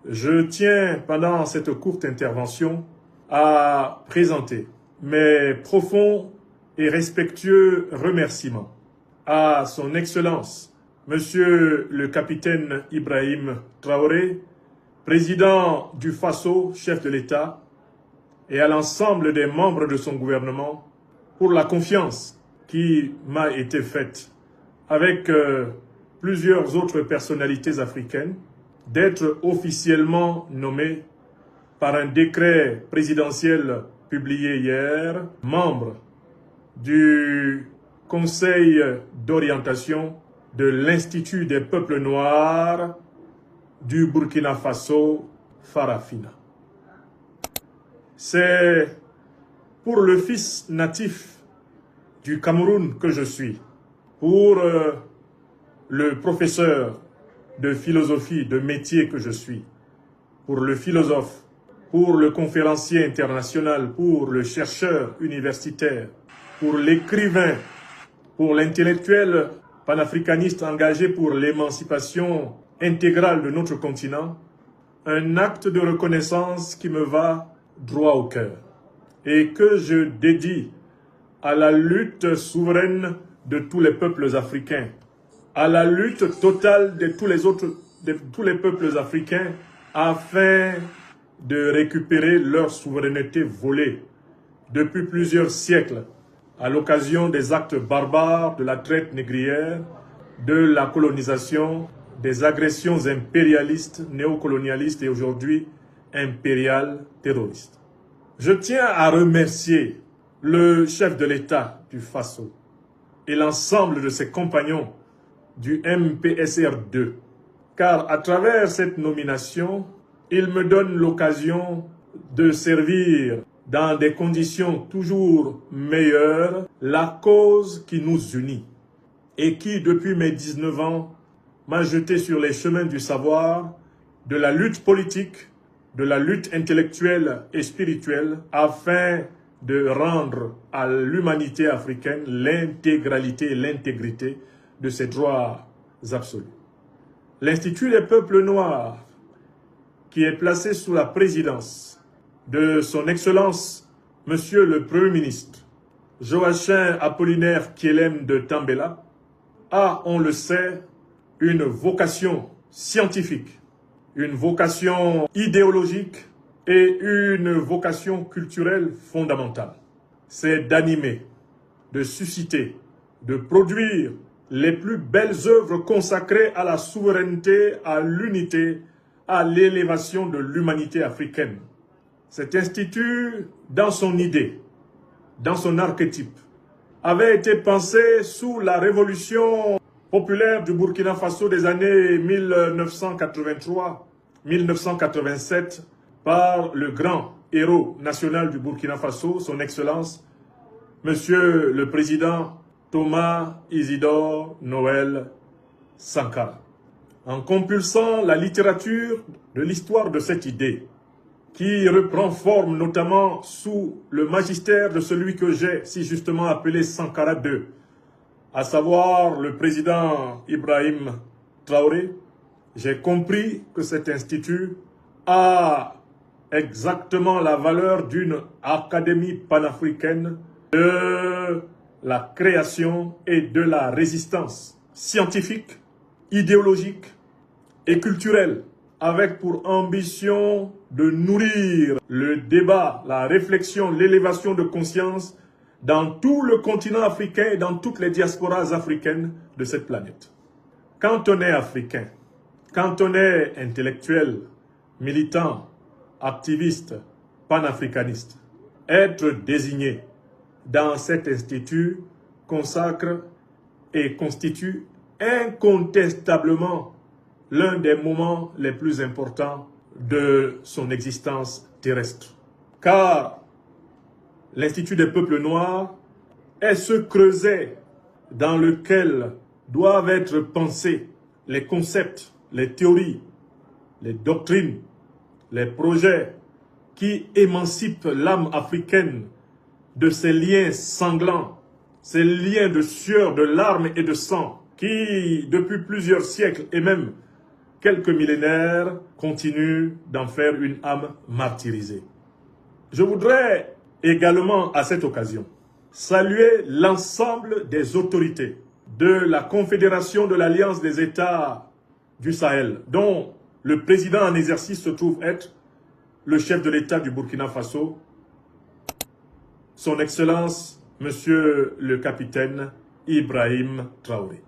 Je tiens, pendant cette courte intervention, à présenter mes profonds et respectueux remerciements à son Excellence, Monsieur le capitaine Ibrahim Traoré, président du Faso, chef de l'État, et à l'ensemble des membres de son gouvernement pour la confiance qui m'a été faite avec plusieurs autres personnalités africaines d'être officiellement nommé par un décret présidentiel publié hier, membre du Conseil d'orientation de l'Institut des peuples noirs du Burkina Faso, Farafina. C'est pour le fils natif du Cameroun que je suis, pour le professeur de philosophie, de métier que je suis, pour le philosophe, pour le conférencier international, pour le chercheur universitaire, pour l'écrivain, pour l'intellectuel panafricaniste engagé pour l'émancipation intégrale de notre continent, un acte de reconnaissance qui me va droit au cœur et que je dédie à la lutte souveraine de tous les peuples africains, à la lutte totale de tous les peuples africains afin de récupérer leur souveraineté volée depuis plusieurs siècles à l'occasion des actes barbares de la traite négrière, de la colonisation, des agressions impérialistes, néocolonialistes et aujourd'hui impériales terroristes. Je tiens à remercier le chef de l'État du Faso et l'ensemble de ses compagnons du MPSR2, car à travers cette nomination, il me donne l'occasion de servir dans des conditions toujours meilleures la cause qui nous unit et qui, depuis mes 19 ans, m'a jeté sur les chemins du savoir, de la lutte politique, de la lutte intellectuelle et spirituelle, afin de rendre à l'humanité africaine l'intégralité et l'intégrité de ses droits absolus. L'Institut des peuples noirs, qui est placé sous la présidence de son Excellence, Monsieur le Premier ministre, Joachim Apollinaire Kielem de Tambela, a, on le sait, une vocation scientifique, une vocation idéologique et une vocation culturelle fondamentale. C'est d'animer, de susciter, de produire les plus belles œuvres consacrées à la souveraineté, à l'unité, à l'élévation de l'humanité africaine. Cet institut, dans son idée, dans son archétype, avait été pensé sous la révolution populaire du Burkina Faso des années 1983-1987 par le grand héros national du Burkina Faso, son Excellence, Monsieur le Président Thomas Isidore Noël Sankara. En compulsant la littérature de l'histoire de cette idée, qui reprend forme notamment sous le magistère de celui que j'ai si justement appelé Sankara II, à savoir le président Ibrahim Traoré, j'ai compris que cet institut a exactement la valeur d'une académie panafricaine de la création et de la résistance scientifique, idéologique et culturelle, avec pour ambition de nourrir le débat, la réflexion, l'élévation de conscience dans tout le continent africain et dans toutes les diasporas africaines de cette planète. Quand on est africain, quand on est intellectuel, militant, activiste, panafricaniste, être désigné dans cet institut consacre et constitue incontestablement l'un des moments les plus importants de son existence terrestre. Car l'Institut des peuples noirs est ce creuset dans lequel doivent être pensés les concepts, les théories, les doctrines, les projets qui émancipent l'âme africaine de ces liens sanglants, ces liens de sueur, de larmes et de sang qui, depuis plusieurs siècles et même quelques millénaires, continuent d'en faire une âme martyrisée. Je voudrais également, à cette occasion, saluer l'ensemble des autorités de la Confédération de l'Alliance des États du Sahel, dont le président en exercice se trouve être le chef de l'État du Burkina Faso, son Excellence, Monsieur le capitaine Ibrahim Traoré.